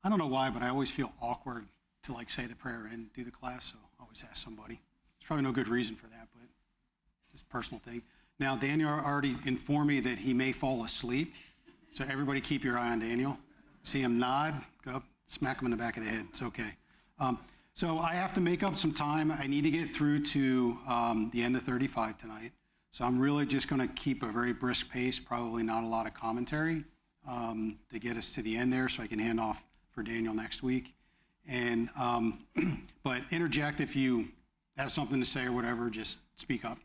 I don't know why, but I always feel awkward to like say the prayer and do the class, so I always ask somebody. There's probably no good reason for that, but just a personal thing. Now, Daniel already informed me that he may fall asleep, so everybody keep your eye on Daniel. See him nod, go up, smack him in the back of the head. It's okay. So I have to make up some time. I need to get through to the end of 35 tonight. So I'm really just going to keep a very brisk pace, probably not a lot of commentary to get us to the end there so I can hand off for Daniel next week. And but interject if you have something to say or whatever, just speak up.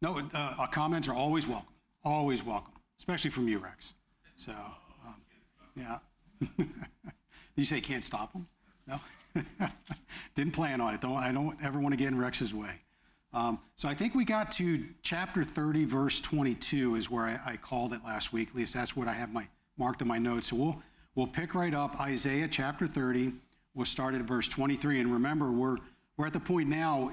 No, comments are always welcome, especially from you, Rex. So, yeah. Did you say can't stop them? No? Didn't plan on it. I don't ever want to get in Rex's way. So I think we got to chapter 30, verse 22 is where I called it last week. At least that's what I have marked in my notes. So we'll pick right up Isaiah chapter 30. We'll start at verse 23. And remember, we're at the point now,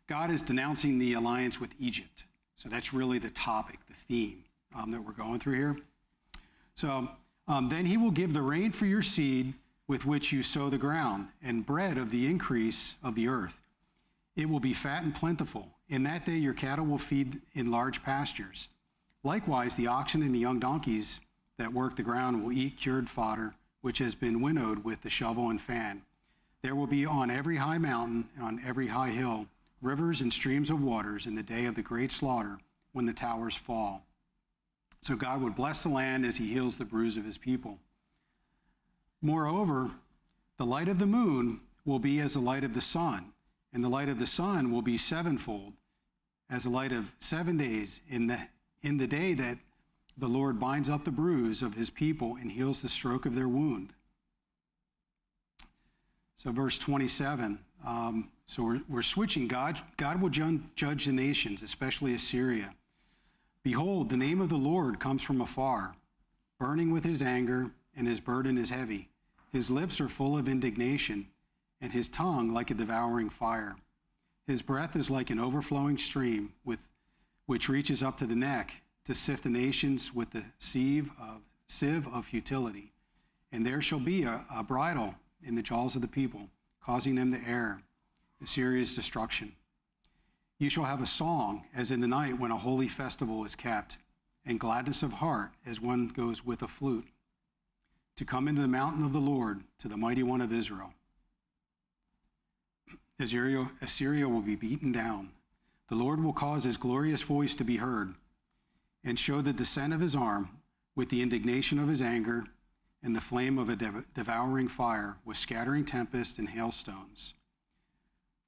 God is denouncing the alliance with Egypt. So that's really the topic, the theme that we're going through here. So then he will give the rain for your seed with which you sow the ground, and bread of the increase of the earth. It will be fat and plentiful. In that day your cattle will feed in large pastures. Likewise, the oxen and the young donkeys that work the ground will eat cured fodder, which has been winnowed with the shovel and fan. There will be on every high mountain and on every high hill rivers and streams of waters in the day of the great slaughter when the towers fall. So God would bless the land as he heals the bruise of his people. Moreover, the light of the moon will be as the light of the sun, and the light of the sun will be sevenfold, as the light of 7 days in the day that the Lord binds up the bruise of his people and heals the stroke of their wound. So verse 27, so we're switching. God will judge the nations, especially Assyria. Behold, the name of the Lord comes from afar, burning with his anger, and his burden is heavy. His lips are full of indignation, and his tongue like a devouring fire. His breath is like an overflowing stream which reaches up to the neck to sift the nations with the sieve of futility. And there shall be a bridle in the jaws of the people, causing them to err, Assyria's destruction. You shall have a song as in the night when a holy festival is kept, and gladness of heart as one goes with a flute, to come into the mountain of the Lord, to the mighty one of Israel. Assyria will be beaten down. The Lord will cause his glorious voice to be heard, and show the descent of his arm with the indignation of his anger and the flame of a devouring fire with scattering tempest and hailstones.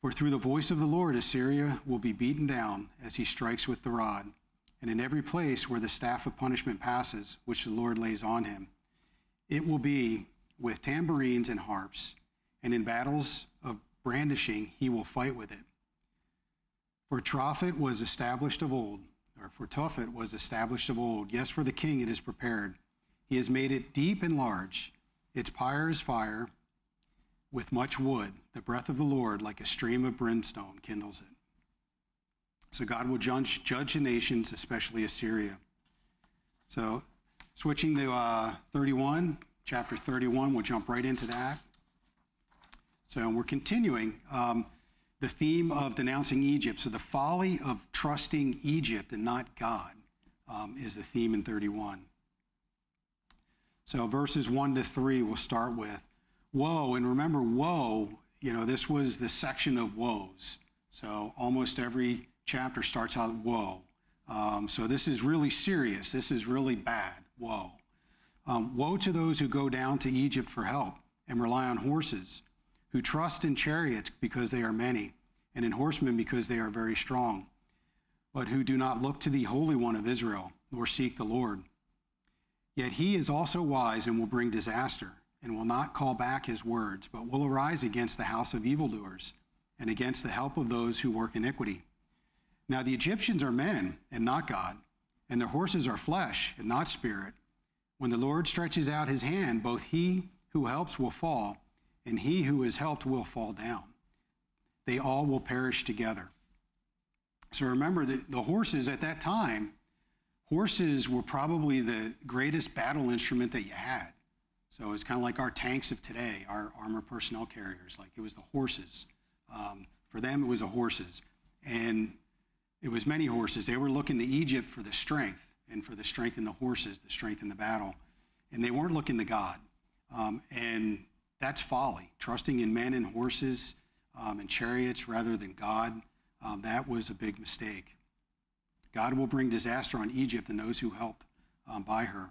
For through the voice of the Lord, Assyria will be beaten down as he strikes with the rod, and in every place where the staff of punishment passes, which the Lord lays on him, it will be with tambourines and harps, and in battles of brandishing he will fight with it. For Tophet was established of old. Yes, for the king it is prepared. He has made it deep and large. Its pyre is fire with much wood. The breath of the Lord, like a stream of brimstone, kindles it. So God will judge the nations, especially Assyria. So switching to 31, chapter 31, we'll jump right into that. So we're continuing the theme of denouncing Egypt. So the folly of trusting Egypt and not God is the theme in 31. So verses 1 to 3 we'll start with. Woe, and remember woe, this was the section of woes. So almost every chapter starts out woe. So this is really serious. This is really bad. Woe. Woe to those who go down to Egypt for help and rely on horses, who trust in chariots because they are many, and in horsemen because they are very strong, but who do not look to the Holy One of Israel, nor seek the Lord. Yet he is also wise and will bring disaster, and will not call back his words, but will arise against the house of evildoers, and against the help of those who work iniquity. Now the Egyptians are men, and not God, and their horses are flesh, and not spirit. When the Lord stretches out his hand, both he who helps will fall, and he who is helped will fall down. They all will perish together. So remember that the horses at that time, horses were probably the greatest battle instrument that you had. So it's kind of like our tanks of today, our armored personnel carriers. Like it was the horses. For them, it was the horses. And it was many horses. They were looking to Egypt for the strength and for the strength in the horses, the strength in the battle. And they weren't looking to God. And that's folly. Trusting in men and horses and chariots rather than God, that was a big mistake. God will bring disaster on Egypt and those who helped by her.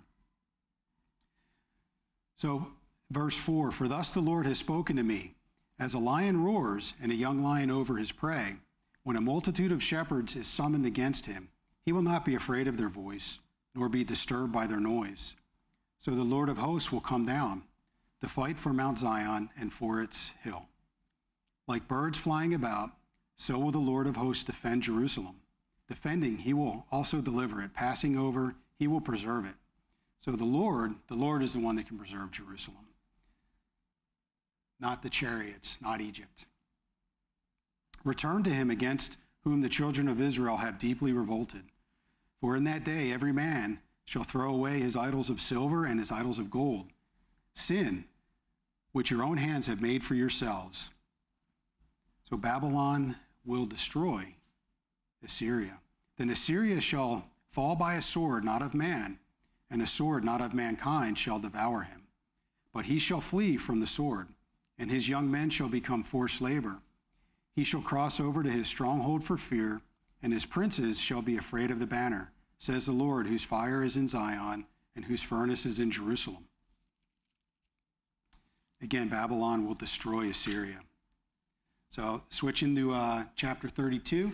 So, verse 4, for thus the Lord has spoken to me, as a lion roars and a young lion over his prey, when a multitude of shepherds is summoned against him, he will not be afraid of their voice, nor be disturbed by their noise. So the Lord of hosts will come down to fight for Mount Zion and for its hill. Like birds flying about, so will the Lord of hosts defend Jerusalem. Defending, he will also deliver it. Passing over, he will preserve it. So the Lord is the one that can preserve Jerusalem. Not the chariots, not Egypt. Return to him against whom the children of Israel have deeply revolted. For in that day every man shall throw away his idols of silver and his idols of gold. Sin, which your own hands have made for yourselves. So Babylon will destroy Assyria. Then Assyria shall fall by a sword not of man, and a sword not of mankind shall devour him. But he shall flee from the sword, and his young men shall become forced labor. He shall cross over to his stronghold for fear, and his princes shall be afraid of the banner, says the Lord, whose fire is in Zion, and whose furnace is in Jerusalem. Again, Babylon will destroy Assyria. So switching to chapter 32.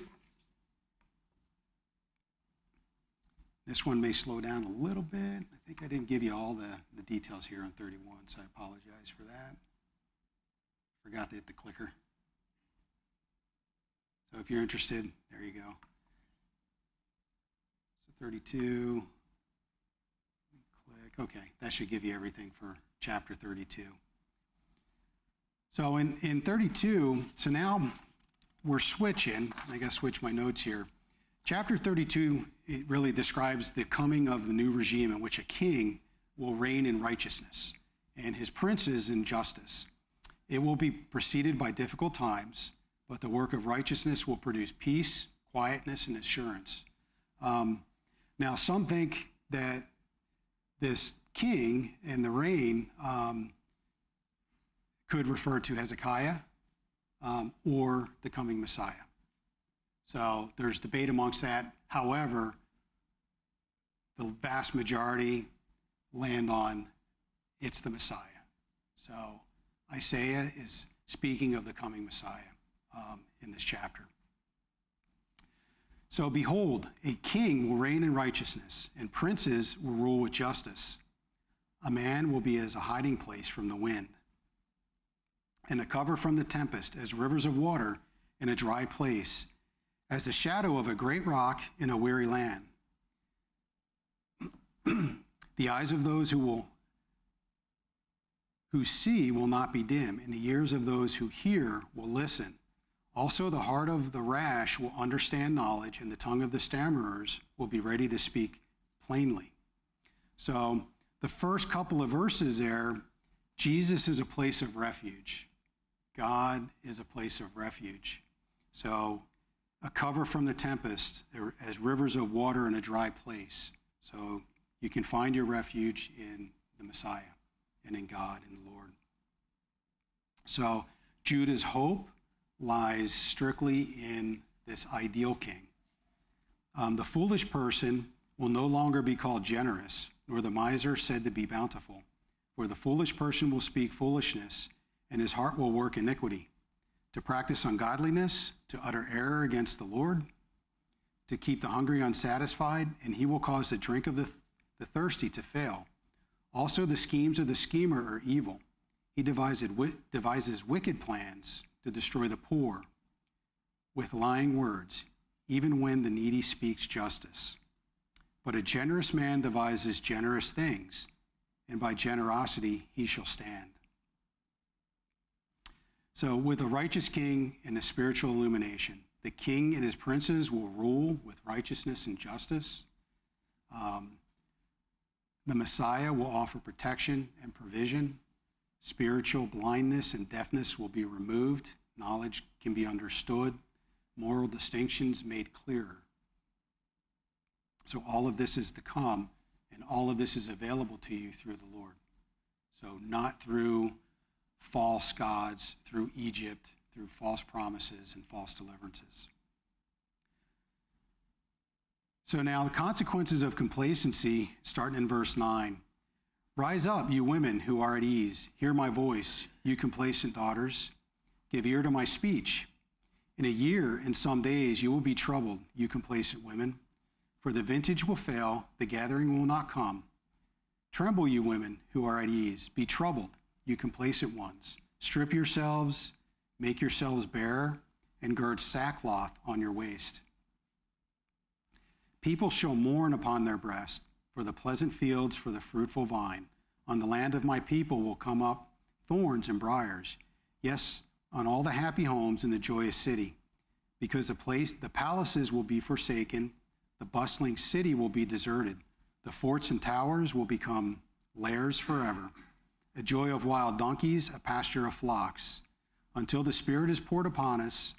This one may slow down a little bit. I think I didn't give you all the details here on 31, so I apologize for that. Forgot to hit the clicker. So if you're interested, there you go. So 32, click. Okay, that should give you everything for chapter 32. So in 32, so now we're switching. I got to switch my notes here. Chapter 32, it really describes the coming of the new regime in which a king will reign in righteousness and his princes in justice. It will be preceded by difficult times, but the work of righteousness will produce peace, quietness, and assurance. Now, some think that this king and the reign could refer to Hezekiah or the coming Messiah. So there's debate amongst that. However, the vast majority land on it's the Messiah. So Isaiah is speaking of the coming Messiah in this chapter. So behold, a king will reign in righteousness, and princes will rule with justice. A man will be as a hiding place from the wind, and a cover from the tempest, as rivers of water in a dry place, as the shadow of a great rock in a weary land. The eyes of those who see will not be dim, and the ears of those who hear will listen. Also the heart of the rash will understand knowledge, and the tongue of the stammerers will be ready to speak plainly. So the first couple of verses there, Jesus is a place of refuge. God is a place of refuge. So a cover from the tempest, as rivers of water in a dry place. So you can find your refuge in the Messiah and in God and the Lord. So Judah's hope lies strictly in this ideal king. The foolish person will no longer be called generous, nor the miser said to be bountiful. For the foolish person will speak foolishness, and his heart will work iniquity. To practice ungodliness, to utter error against the Lord, to keep the hungry unsatisfied, and he will cause the drink of the thirsty to fail. Also the schemes of the schemer are evil. He devises wicked plans to destroy the poor with lying words, even when the needy speaks justice. But a generous man devises generous things, and by generosity he shall stand. So with a righteous king and a spiritual illumination, the king and his princes will rule with righteousness and justice. The Messiah will offer protection and provision. Spiritual blindness and deafness will be removed. Knowledge can be understood. Moral distinctions made clearer. So all of this is to come, and all of this is available to you through the Lord. So not through false gods, through Egypt, through false promises and false deliverances. So now the consequences of complacency, starting in verse 9. Rise up, you women who are at ease. Hear my voice, you complacent daughters. Give ear to my speech. In a year and some days you will be troubled, you complacent women. For the vintage will fail, the gathering will not come. Tremble, you women who are at ease. Be troubled, you complacent ones. Strip yourselves, make yourselves bare, and gird sackcloth on your waist. People shall mourn upon their breast for the pleasant fields, for the fruitful vine. On the land of my people will come up thorns and briars. Yes, on all the happy homes in the joyous city. Because the palaces will be forsaken, the bustling city will be deserted. The forts and towers will become lairs forever. A joy of wild donkeys, a pasture of flocks, until the Spirit is poured upon us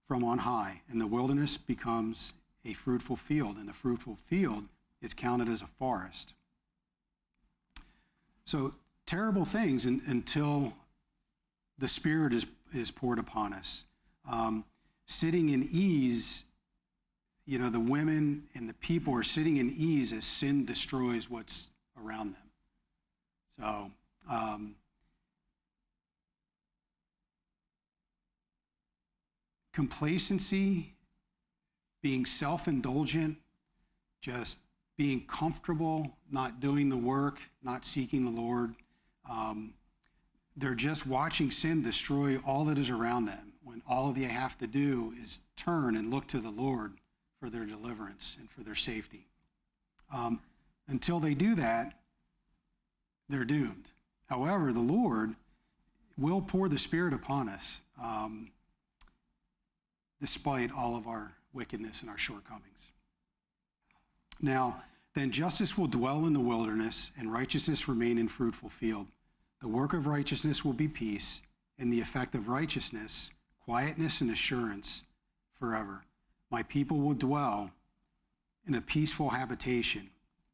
from on high, and the wilderness becomes a fruitful field, and the fruitful field is counted as a forest. So terrible things until the Spirit is poured upon us. Sitting in ease, the women and the people are sitting in ease as sin destroys what's around them. So, complacency, being self-indulgent, just being comfortable, not doing the work, not seeking the Lord. They're just watching sin destroy all that is around them, when all they have to do is turn and look to the Lord for their deliverance and for their safety. Until they do that, they're doomed. However, the Lord will pour the Spirit upon us, despite all of our wickedness and our shortcomings. Now, then justice will dwell in the wilderness, and righteousness remain in fruitful field. The work of righteousness will be peace, and the effect of righteousness, quietness and assurance forever. My people will dwell in a peaceful habitation,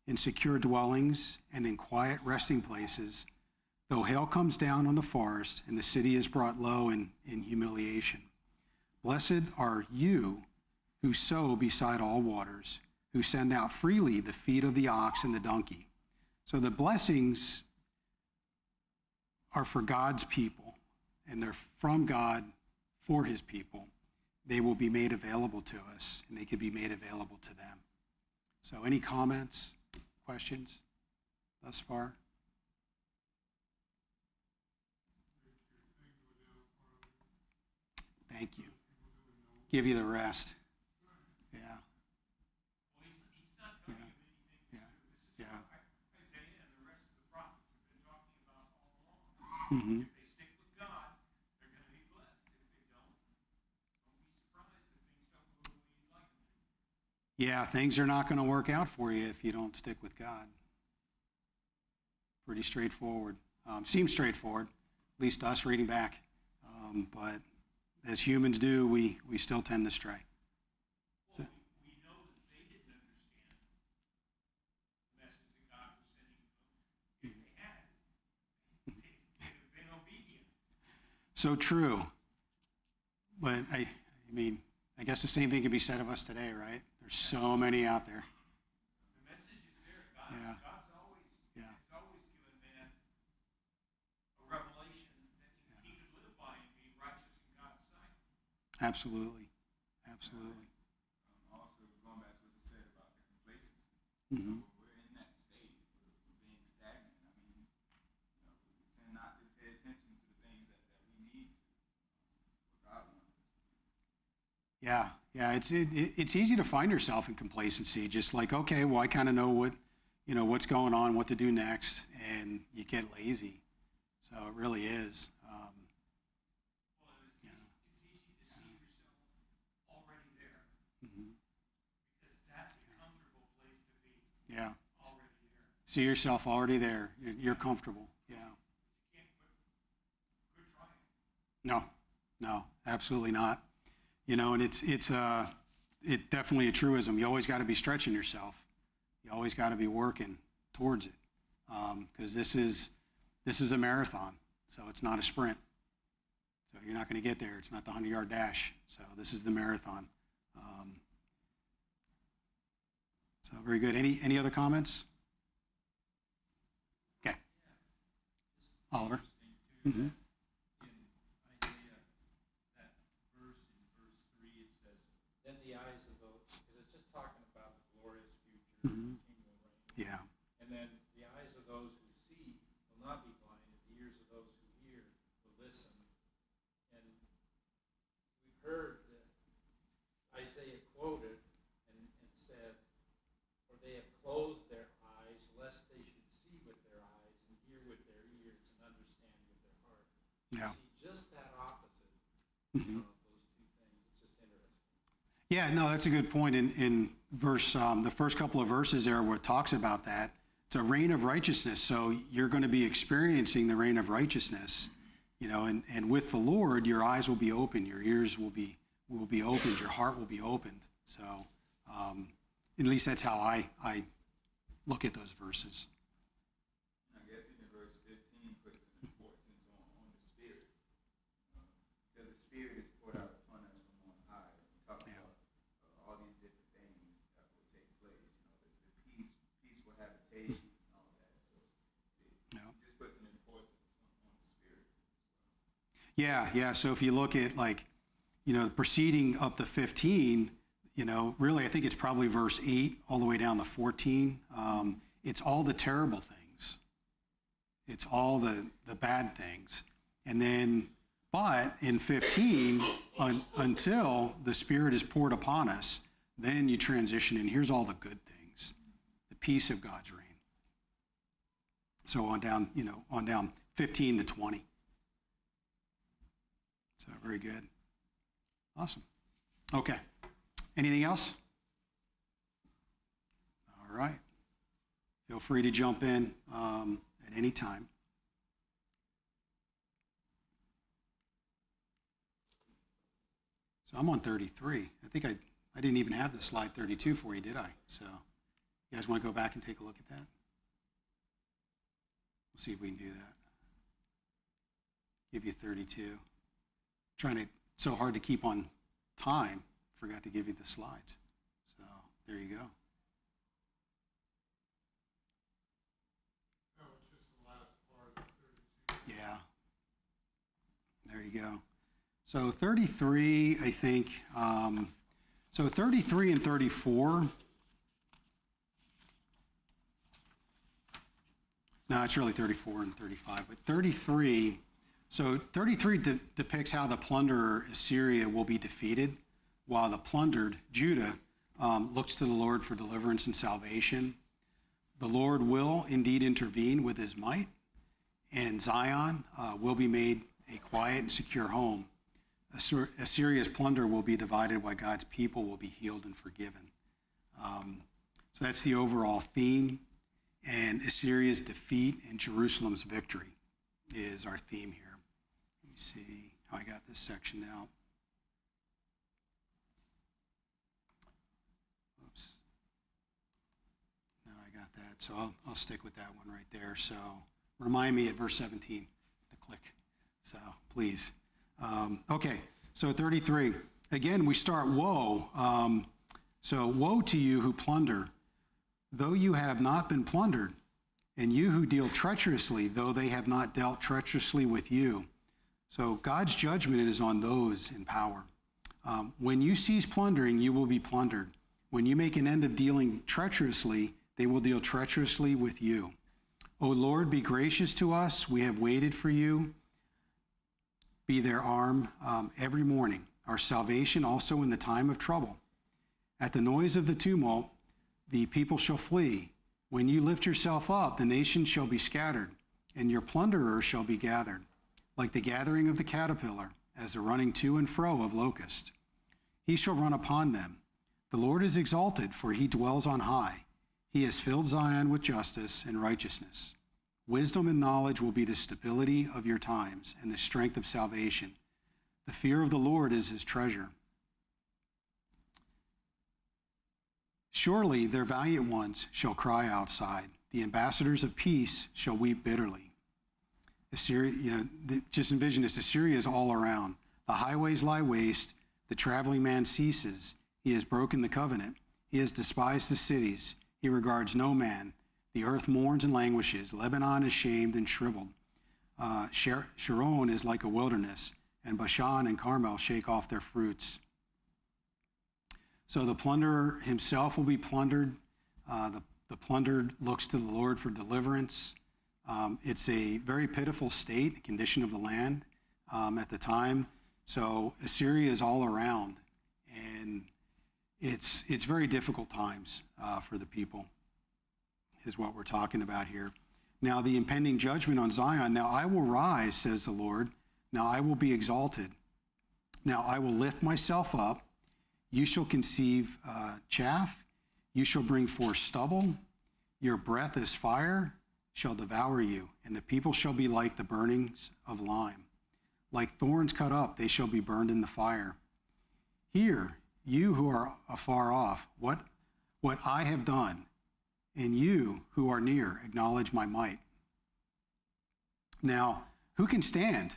in secure dwellings, and in quiet resting places, though hail comes down on the forest, and the city is brought low in humiliation. Blessed are you who sow beside all waters, who send out freely the feet of the ox and the donkey. So the blessings are for God's people, and they're from God for his people. They will be made available to us, and they can be made available to them. So any comments, questions thus far? Thank you. Give you the rest. Yeah. Well, he's not telling you anything. Yeah. This is what Isaiah and the rest of the prophets have been talking about all along. Mm-hmm. If they stick with God, they're going to be blessed. If they don't be surprised if things don't go the way you'd like them to. Yeah, things are not going to work out for you if you don't stick with God. Pretty straightforward. Seems straightforward, at least to us reading back. But as humans do, we still tend to stray. Well, we know that they didn't understand the message that God was sending to them. If they had, they'd have been obedient. So true. But I guess the same thing can be said of us today, right? There's so many out there. The message is there. Yeah. God's always, Yeah. has always given man a revelation that he could live by and be righteous in God's sight. Absolutely. Absolutely. Also, going back to what you said about the complacency, Mm-hmm. we're in that state. We're being stagnant. I mean, we tend not to pay attention to the things that we need to, what God wants us to. Yeah. It's easy to find yourself in complacency, just like, okay, well, I kind of know what's going on, what to do next, and you get lazy. So it really is. Well, it's easy to see yourself already there Mm-hmm. because that's a comfortable place to be. Yeah. Already there. See yourself already there. You're comfortable. Yeah. Quit trying. No, absolutely not. You know, and it's definitely a truism. You always got to be stretching yourself. You always got to be working towards it, because this is a marathon. So it's not a sprint. So you're not going to get there. It's not the 100-yard dash. So this is the marathon. So very good. Any other comments? Okay. Oliver. Mm-hmm. In Isaiah, that verse in verse 3, it says, then the eyes of those, because it's just talking about the glorious future, Mm-hmm. King will reign. Yeah. And then the eyes of those who see will not be blinded, the ears of those who hear will listen. And we've heard that Isaiah quoted and said, for they have closed their eyes, lest they should see with their eyes and hear with their ears and understand with their heart. Yeah. See just that opposite Mm-hmm. of those two things. It's just interesting. Yeah, no, that's a good point. In verse, the first couple of verses there where it talks about that, it's a reign of righteousness. So you're going to be experiencing the reign of righteousness, you know, and with the Lord, your eyes will be open, your ears will be opened, your heart will be opened. So at least that's how I look at those verses. I guess even verse 15 puts an importance on the spirit. Till the spirit is poured out upon us from on high. We talk Yeah. about all these different things that will take place. You know, the peaceful habitation and all that. So it Yeah. just puts an importance on the spirit. Yeah. So if you look at, like, you know, proceeding up to 15, you know, really, I think it's probably verse 8 all the way down to 14. It's all the terrible things. It's all the bad things. And then, but in 15, until the Spirit is poured upon us, then you transition, and here's all the good things, the peace of God's reign. So on down 15 to 20. So very good. Awesome. Okay. Anything else? All right. Feel free to jump in at any time. So I'm on 33. I think I didn't even have the slide 32 for you, did I? So you guys want to go back and take a look at that? We'll see if we can do that. Give you 32. So hard to keep on time. Forgot to give you the slides. So there you go. No, it's just the last part of 32. Yeah. There you go. So 33, I think, so 33 and 34. No, it's really 34 and 35, but 33. So 33 depicts how the plunderer Assyria will be defeated, while the plundered Judah looks to the Lord for deliverance and salvation. The Lord will indeed intervene with his might, and Zion will be made a quiet and secure home. Assyria's plunder will be divided while God's people will be healed and forgiven. So that's the overall theme. And Assyria's defeat and Jerusalem's victory is our theme here. Let me see how I got this section out. Oops. No, I got that. So I'll stick with that one right there. So remind me at verse 17 to click. So please. Okay, so 33. Again, we start woe. So woe to you who plunder, though you have not been plundered, and you who deal treacherously, though they have not dealt treacherously with you. So God's judgment is on those in power. When you cease plundering, you will be plundered. When you make an end of dealing treacherously, they will deal treacherously with you. O Lord, be gracious to us. We have waited for you. Be their arm every morning, our salvation also in the time of trouble. At the noise of the tumult, the people shall flee. When you lift yourself up, the nations shall be scattered, and your plunderers shall be gathered, like the gathering of the caterpillar, as the running to and fro of locust. He shall run upon them. The Lord is exalted, for he dwells on high. He has filled Zion with justice and righteousness. Wisdom and knowledge will be the stability of your times and the strength of salvation. The fear of the Lord is his treasure. Surely their valiant ones shall cry outside. The ambassadors of peace shall weep bitterly. Assyria, just envision this. Assyria is all around. The highways lie waste. The traveling man ceases. He has broken the covenant. He has despised the cities. He regards no man. The earth mourns and languishes. Lebanon is shamed and shriveled. Sharon is like a wilderness, and Bashan and Carmel shake off their fruits. So the plunderer himself will be plundered. The plundered looks to the Lord for deliverance. It's a very pitiful state, condition of the land at the time. So Assyria is all around, and it's very difficult times for the people, is what we're talking about here. Now the impending judgment on Zion. Now I will rise, says the Lord. Now I will be exalted. Now I will lift myself up. You shall conceive chaff. You shall bring forth stubble. Your breath as fire shall devour you, and the people shall be like the burnings of lime. Like thorns cut up, they shall be burned in the fire. Hear, you who are afar off, what I have done, and you who are near, acknowledge my might. Now, who can stand?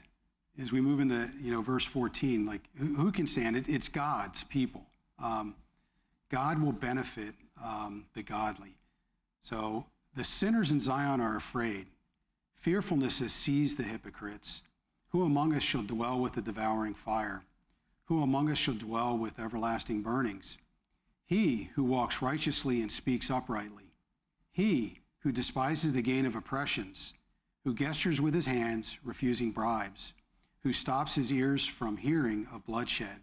As we move into verse 14, like who can stand? It's God's people. God will benefit the godly. So the sinners in Zion are afraid. Fearfulness has seized the hypocrites. Who among us shall dwell with the devouring fire? Who among us shall dwell with everlasting burnings? He who walks righteously and speaks uprightly. He who despises the gain of oppressions, who gestures with his hands, refusing bribes, who stops his ears from hearing of bloodshed,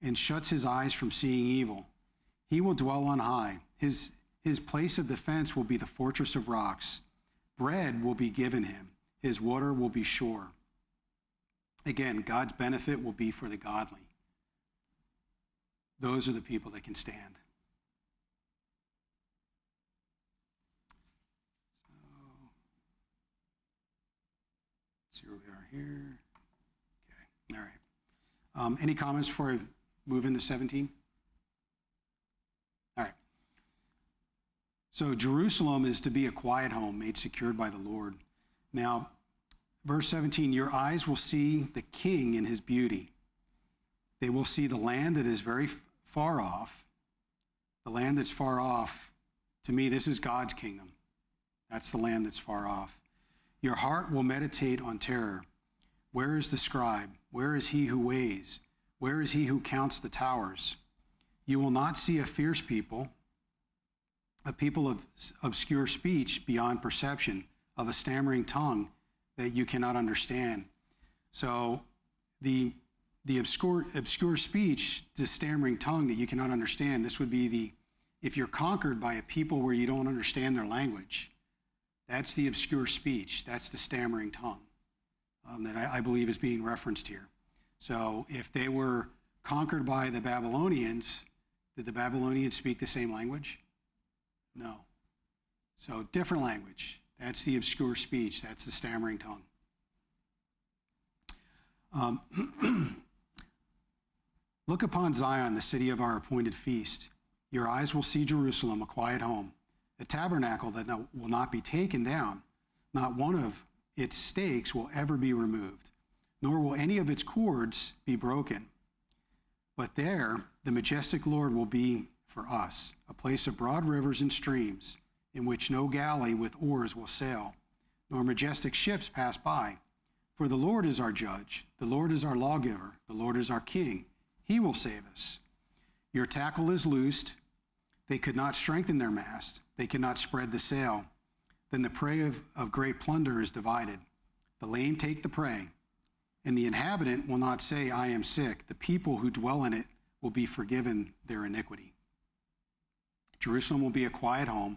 and shuts his eyes from seeing evil. He will dwell on high. His place of defense will be the fortress of rocks. Bread will be given him. His water will be sure. Again, God's benefit will be for the godly. Those are the people that can stand. So, see where we are here. Okay, all right. Any comments before I move into 17? All right. So Jerusalem is to be a quiet home made secured by the Lord. Now, verse 17, your eyes will see the king in his beauty. They will see the land that is very far off. The land that's far off, to me, this is God's kingdom. That's the land that's far off. Your heart will meditate on terror. Where is the scribe? Where is he who weighs? Where is he who counts the towers? You will not see a fierce people, a people of obscure speech beyond perception, of a stammering tongue that you cannot understand. So the obscure speech, the stammering tongue that you cannot understand, this would be if you're conquered by a people where you don't understand their language, that's the obscure speech, that's the stammering tongue that I believe is being referenced here. So if they were conquered by the Babylonians, did the Babylonians speak the same language? No. So different language. That's the obscure speech. That's the stammering tongue. Look upon Zion, the city of our appointed feast. Your eyes will see Jerusalem, a quiet home, a tabernacle that will not be taken down. Not one of its stakes will ever be removed, nor will any of its cords be broken. But there, the majestic Lord will be for us, a place of broad rivers and streams, in which no galley with oars will sail, nor majestic ships pass by. For the Lord is our judge, the Lord is our lawgiver, the Lord is our king. He will save us. Your tackle is loosed. They could not strengthen their mast. They could not spread the sail. Then the prey of great plunder is divided. The lame take the prey, and the inhabitant will not say, I am sick. The people who dwell in it will be forgiven their iniquity. Jerusalem will be a quiet home.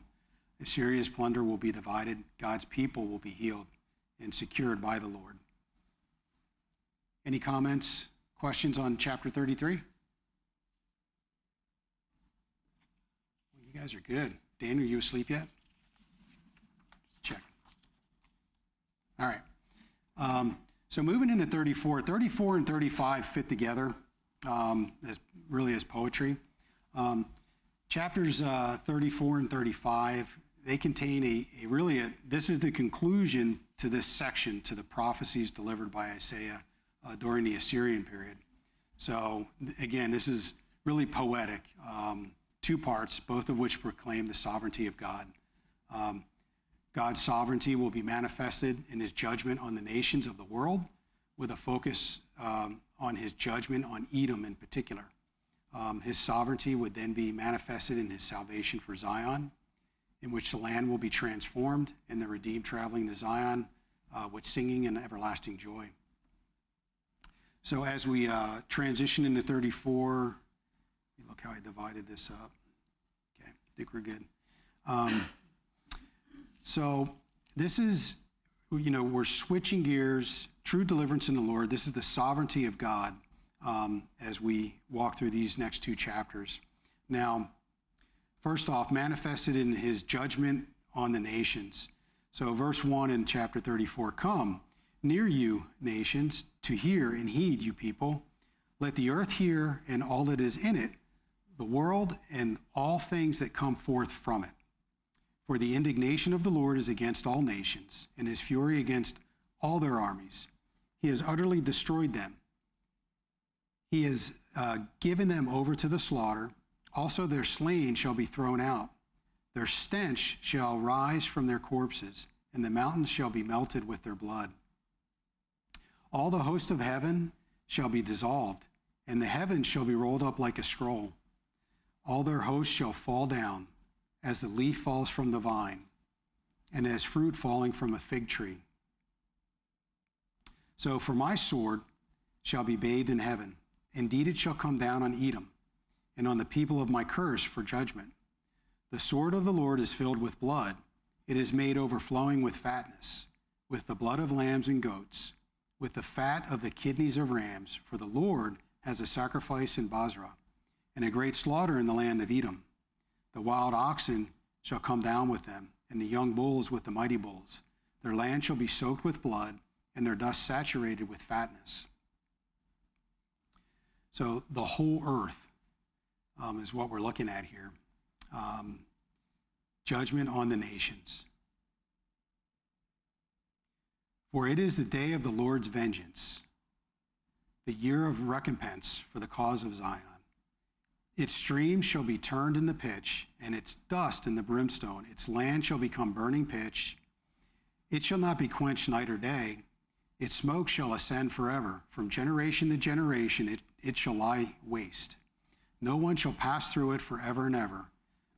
Assyria's plunder will be divided. God's people will be healed and secured by the Lord. Any comments, questions on chapter 33? Well, you guys are good. Dan, are you asleep yet? Check. All right. So moving into 34, 34 and 35 fit together as poetry. Chapters 34 and 35, they contain this is the conclusion to this section, to the prophecies delivered by Isaiah during the Assyrian period. So again, this is really poetic. Two parts, both of which proclaim the sovereignty of God. God's sovereignty will be manifested in his judgment on the nations of the world, with a focus on his judgment on Edom in particular. His sovereignty would then be manifested in his salvation for Zion, in which the land will be transformed and the redeemed traveling to Zion with singing and everlasting joy. So as we transition into 34, look how I divided this up. Okay, I think we're good. So this is, we're switching gears, true deliverance in the Lord. This is the sovereignty of God as we walk through these next two chapters. Now, first off, manifested in his judgment on the nations. So verse 1 in chapter 34, come near you, nations, to hear and heed, you people. Let the earth hear and all that is in it, the world and all things that come forth from it. For the indignation of the Lord is against all nations, and his fury against all their armies. He has utterly destroyed them. He has given them over to the slaughter. Also their slain shall be thrown out. Their stench shall rise from their corpses, and the mountains shall be melted with their blood. All the host of heaven shall be dissolved, and the heavens shall be rolled up like a scroll. All their hosts shall fall down, as the leaf falls from the vine, and as fruit falling from a fig tree. So for my sword shall be bathed in heaven. Indeed it shall come down on Edom, and on the people of my curse for judgment. The sword of the Lord is filled with blood. It is made overflowing with fatness, with the blood of lambs and goats, with the fat of the kidneys of rams. For the Lord has a sacrifice in Basra, and a great slaughter in the land of Edom. The wild oxen shall come down with them, and the young bulls with the mighty bulls. Their land shall be soaked with blood, and their dust saturated with fatness. So the whole earth is what we're looking at here. Judgment on the nations. For it is the day of the Lord's vengeance, the year of recompense for the cause of Zion. Its streams shall be turned into pitch, and its dust into brimstone. Its land shall become burning pitch. It shall not be quenched night or day. Its smoke shall ascend forever. From generation to generation it shall lie waste. No one shall pass through it forever and ever.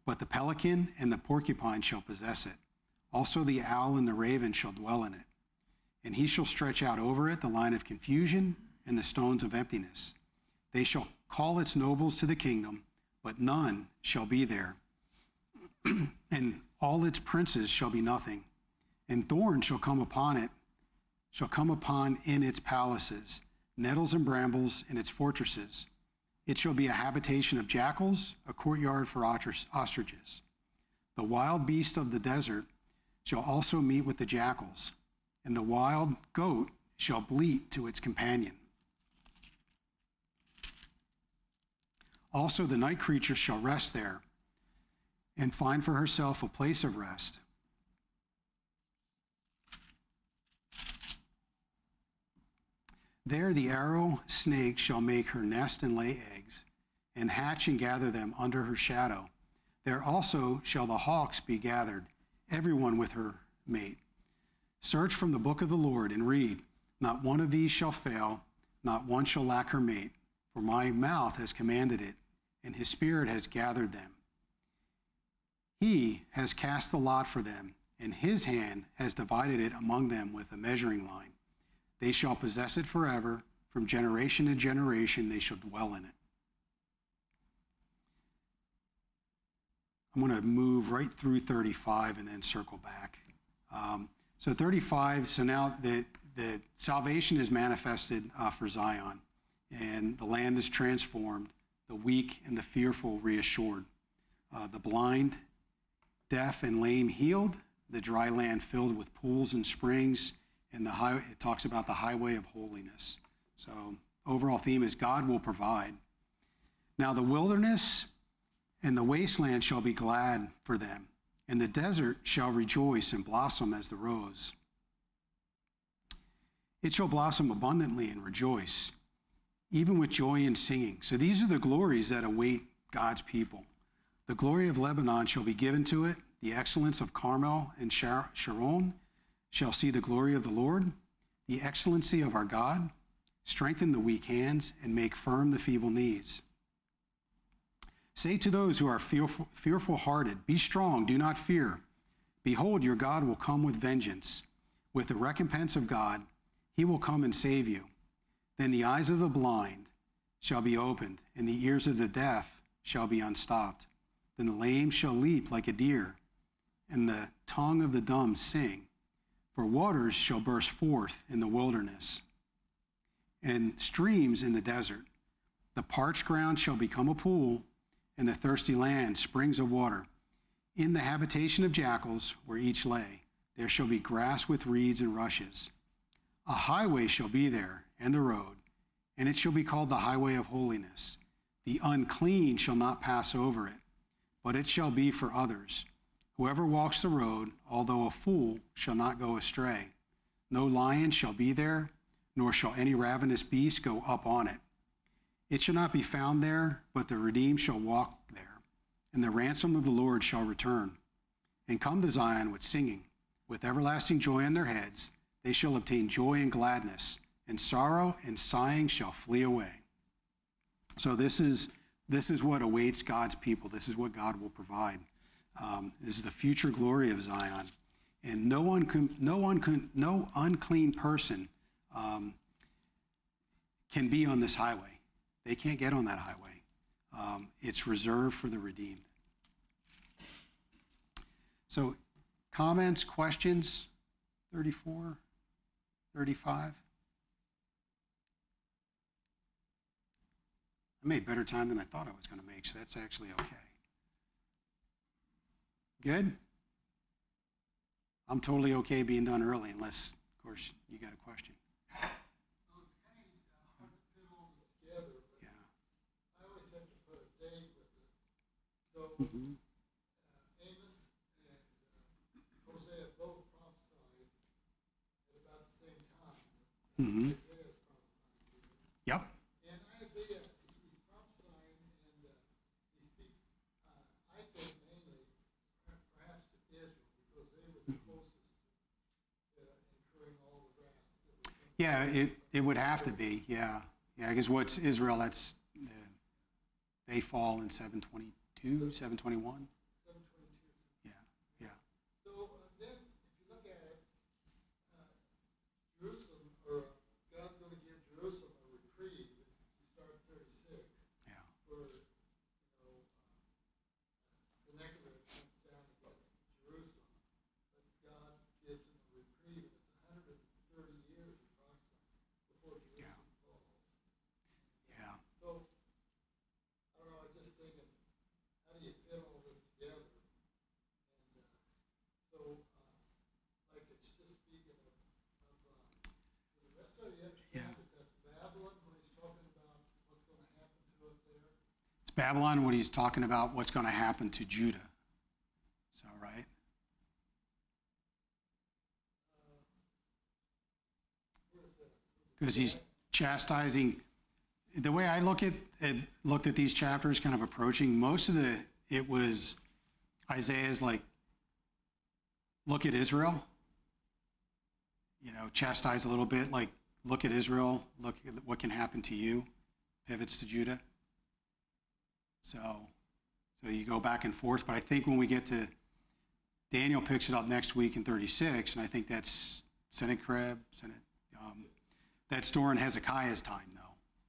But the pelican and the porcupine shall possess it. Also the owl and the raven shall dwell in it. And he shall stretch out over it the line of confusion and the stones of emptiness. They shall call its nobles to the kingdom, but none shall be there. And all its princes shall be nothing. And thorns shall come upon in its palaces, nettles and brambles in its fortresses. It shall be a habitation of jackals, a courtyard for ostriches. The wild beast of the desert shall also meet with the jackals, and the wild goat shall bleat to its companion. Also the night creature shall rest there, and find for herself a place of rest. There the arrow snake shall make her nest and lay eggs, and hatch and gather them under her shadow. There also shall the hawks be gathered, everyone with her mate. Search from the book of the Lord and read. Not one of these shall fail, not one shall lack her mate. For my mouth has commanded it, and his spirit has gathered them. He has cast the lot for them, and his hand has divided it among them with a measuring line. They shall possess it forever. From generation to generation they shall dwell in it. I'm going to move right through 35 and then circle back. So 35, so now the salvation is manifested for Zion, and the land is transformed, the weak and the fearful reassured, the blind deaf and lame healed, the dry land filled with pools and springs, and it talks about the highway of holiness. So overall theme is God will provide. Now the wilderness and the wasteland shall be glad for them, and the desert shall rejoice and blossom as the rose. It shall blossom abundantly and rejoice, even with joy and singing. So these are the glories that await God's people. The glory of Lebanon shall be given to it. The excellence of Carmel and Sharon shall see the glory of the Lord. The excellency of our God, strengthen the weak hands and make firm the feeble knees. Say to those who are fearful hearted, be strong, do not fear. Behold, your God will come with vengeance. With the recompense of God, he will come and save you. Then the eyes of the blind shall be opened, and the ears of the deaf shall be unstopped. Then the lame shall leap like a deer, and the tongue of the dumb sing. For waters shall burst forth in the wilderness, and streams in the desert. The parched ground shall become a pool, and the thirsty land springs of water. In the habitation of jackals, where each lay, there shall be grass with reeds and rushes. A highway shall be there, and a road, and it shall be called the highway of holiness. The unclean shall not pass over it, but it shall be for others. Whoever walks the road, although a fool, shall not go astray. No lion shall be there, nor shall any ravenous beast go up on it. It shall not be found there, but the redeemed shall walk there, and the ransom of the Lord shall return. And come to Zion with singing, with everlasting joy on their heads. They shall obtain joy and gladness, and sorrow and sighing shall flee away. So this is what awaits God's people. This is what God will provide. This is the future glory of Zion, and no unclean person can be on this highway. They can't get on that highway. It's reserved for the redeemed. So, comments, questions? 34, 35. I made better time than I thought I was going to make, so that's actually okay. Good? I'm totally okay being done early, unless, of course, you got a question. So it's kind of hard to fit all this together, but Yeah. I always have to put a date with it. So Mm-hmm. Amos and Hosea both prophesied at about the same time. Mm-hmm. Isaiah is prophesying. Yep. And Isaiah, he's prophesying, and he speaks, I think, mainly perhaps to Israel, because they were the closest to incurring all the wrath that was coming. Yeah, it would have to be. Yeah. Yeah, because what's Israel? That's they fall in 722, 721. 722. Yeah. Yeah. So then, if you look at it, Jerusalem, or God's going to give Jerusalem a reprieve. You start at 36, Yeah. where Sennacherib comes down against Jerusalem, but God gives him a reprieve. It's 130 years approximately before Jerusalem falls. Yeah. So I don't know. I'm just thinking, how do you fit all this together? And like it's just speaking of the rest of you understand that that's Babylon when he's talking about what's going to happen to it there. It's Babylon when he's talking about what's going to happen to Judah. So, right? Where is that? Because he's chastising. The way I looked at these chapters, kind of approaching, most of it was Isaiah's like, look at Israel, chastise a little bit, like, look at Israel, look at what can happen to you, pivots to Judah. So you go back and forth, but I think when we get to, Daniel picks it up next week in 36, and I think that's Sennacherib, that's during Hezekiah's time, though.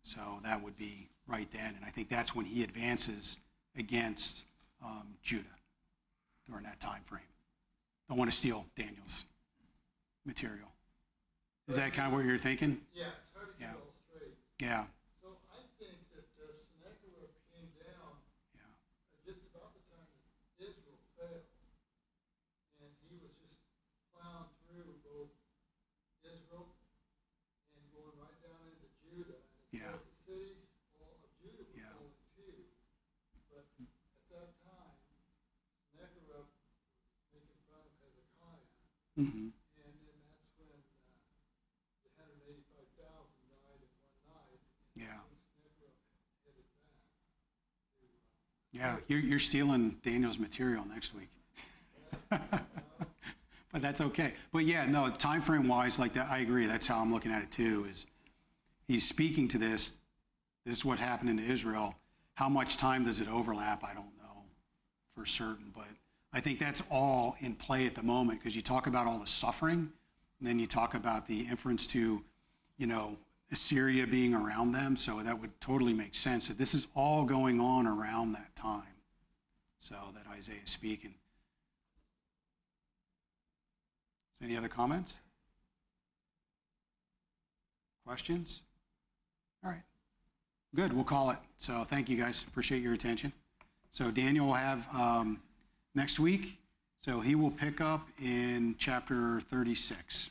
So that would be right then, and I think that's when he advances against Judah during that time frame. Don't want to steal Daniel's material. Is that kind of what you're thinking? Yeah, it's hard to get Yeah. it all straight. Yeah. So I think that Sennacherib came down Yeah. just about the time that Israel fell. Mhm. And then that's when the 185,000 died in one night. And Yeah. since never headed back to, Yeah, you're stealing Daniel's material next week. But that's okay. But yeah, no, time frame wise, like that, I agree. That's how I'm looking at it too, is he's speaking to this. This is what happened in Israel. How much time does it overlap? I don't know for certain, but I think that's all in play at the moment, because you talk about all the suffering, and then you talk about the inference to, Assyria being around them. So that would totally make sense that this is all going on around that time. So that Isaiah is speaking. Any other comments? Questions? All right. Good, we'll call it. So thank you guys, appreciate your attention. So Daniel will have next week, so he will pick up in chapter 36.